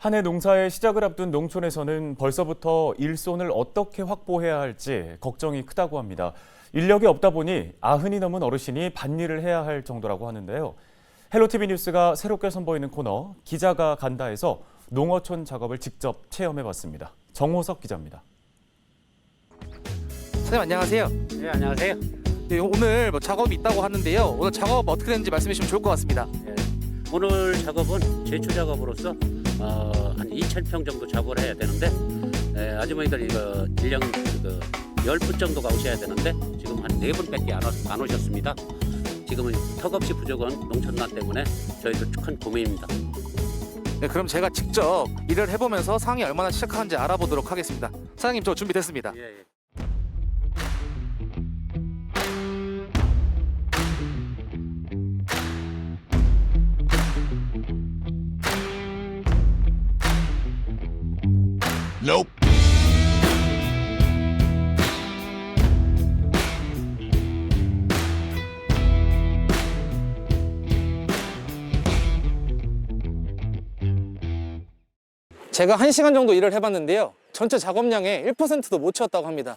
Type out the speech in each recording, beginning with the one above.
한 해 농사의 시작을 앞둔 농촌에서는 벌써부터 일손을 어떻게 확보해야 할지 걱정이 크다고 합니다. 인력이 없다 보니 90이 넘은 어르신이 밭일을 해야 할 정도라고 하는데요. 헬로티비 뉴스가 새롭게 선보이는 코너 기자가 간다에서 농어촌 작업을 직접 체험해봤습니다. 정호석 기자입니다. 선생님 안녕하세요. 네, 안녕하세요. 네, 오늘 작업이 있다고 하는데요. 오늘 작업 어떻게 되는지 말씀해 주시면 좋을 것 같습니다. 네, 오늘 작업은 제초 작업으로서 한 2,000평 정도 작업을 해야 되는데 아주머니들 이거 일량 10분 정도가 오셔야 되는데 지금 한 4분밖에 안 오셨습니다. 지금은 턱없이 부족한 농촌난 때문에 저희도 큰 고민입니다. 네, 그럼 제가 직접 일을 해보면서 상황이 얼마나 심각한지 알아보도록 하겠습니다. 사장님 저 준비됐습니다. 예, 예. Nope. 제가 1시간 정도 일을 해봤는데요. 전체 작업량의 1%도 못 채웠다고 합니다.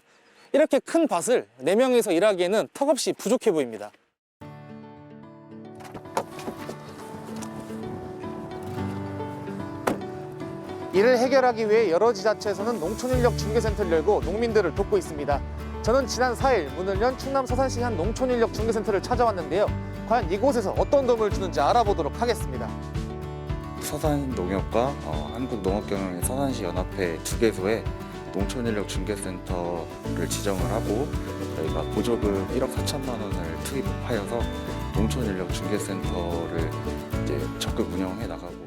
이렇게 큰 밭을 4명이서 일하기에는 턱없이 부족해 보입니다. 이를 해결하기 위해 여러 지자체에서는 농촌인력 중개센터를 열고 농민들을 돕고 있습니다. 저는 지난 4일 문을 연 충남 서산시 한 농촌인력 중개센터를 찾아왔는데요. 과연 이곳에서 어떤 도움을 주는지 알아보도록 하겠습니다. 서산농협과 한국농업경영회 서산시 연합회 주개소에 농촌인력 중개센터를 지정을 하고 저희가 보조금 1억 4천만 원을 투입하여서 농촌인력 중개센터를 이제 적극 운영해 나가고.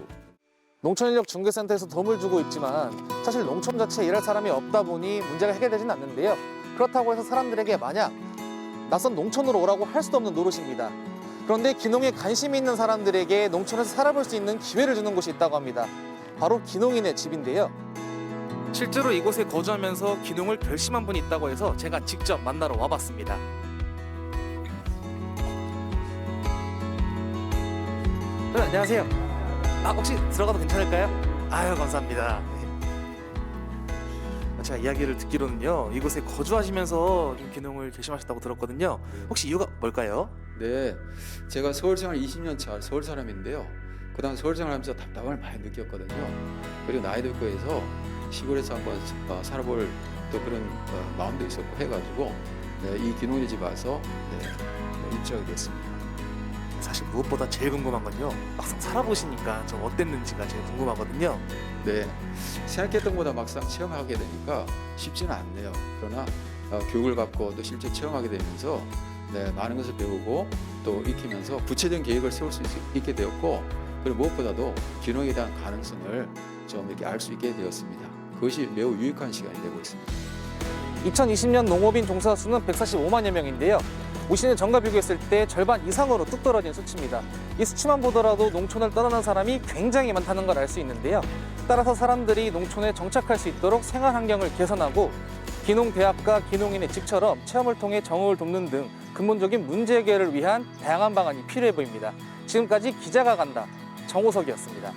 농촌인력 중개센터에서 도움을 주고 있지만 사실 농촌 자체에 일할 사람이 없다 보니 문제가 해결되진 않는데요. 그렇다고 해서 사람들에게 마냥 낯선 농촌으로 오라고 할 수도 없는 노릇입니다. 그런데 기농에 관심이 있는 사람들에게 농촌에서 살아볼 수 있는 기회를 주는 곳이 있다고 합니다. 바로 기농인의 집인데요. 실제로 이곳에 거주하면서 기농을 결심한 분이 있다고 해서 제가 직접 만나러 와봤습니다. 네, 안녕하세요. 혹시 들어가도 괜찮을까요? 아유, 감사합니다. 제가 이야기를 듣기로는요, 이곳에 거주하시면서 좀 기농을 결심하셨다고 들었거든요. 혹시 이유가 뭘까요? 네, 제가 서울생활 20년 차 서울 사람인데요. 그다음 서울생활하면서 답답함을 많이 느꼈거든요. 그리고 나이도 있고 해서 시골에서 한번 살아볼 또 그런 마음도 있었고 해가지고 이 기농의 집 와서 입주하게 됐습니다. 사실 무엇보다 제일 궁금한 건요, 막상 살아보시니까 좀 어땠는지가 제일 궁금하거든요. 네, 생각했던 것보다 막상 체험하게 되니까 쉽지는 않네요. 그러나 교육을 받고 또 실제 체험하게 되면서 많은 것을 배우고 또 익히면서 구체적인 계획을 세울 수 있게 되었고, 그리고 무엇보다도 기농에 대한 가능성을 좀 이렇게 알 수 있게 되었습니다. 그것이 매우 유익한 시간이 되고 있습니다. 2020년 농업인 종사 수는 145만여 명인데요. 올 시즌 전과 비교했을 때 절반 이상으로 뚝 떨어진 수치입니다. 이 수치만 보더라도 농촌을 떠나는 사람이 굉장히 많다는 걸 알 수 있는데요. 따라서 사람들이 농촌에 정착할 수 있도록 생활 환경을 개선하고 기농대학과 기농인의 집처럼 체험을 통해 정업을 돕는 등 근본적인 문제 해결을 위한 다양한 방안이 필요해 보입니다. 지금까지 기자가 간다, 정호석이었습니다.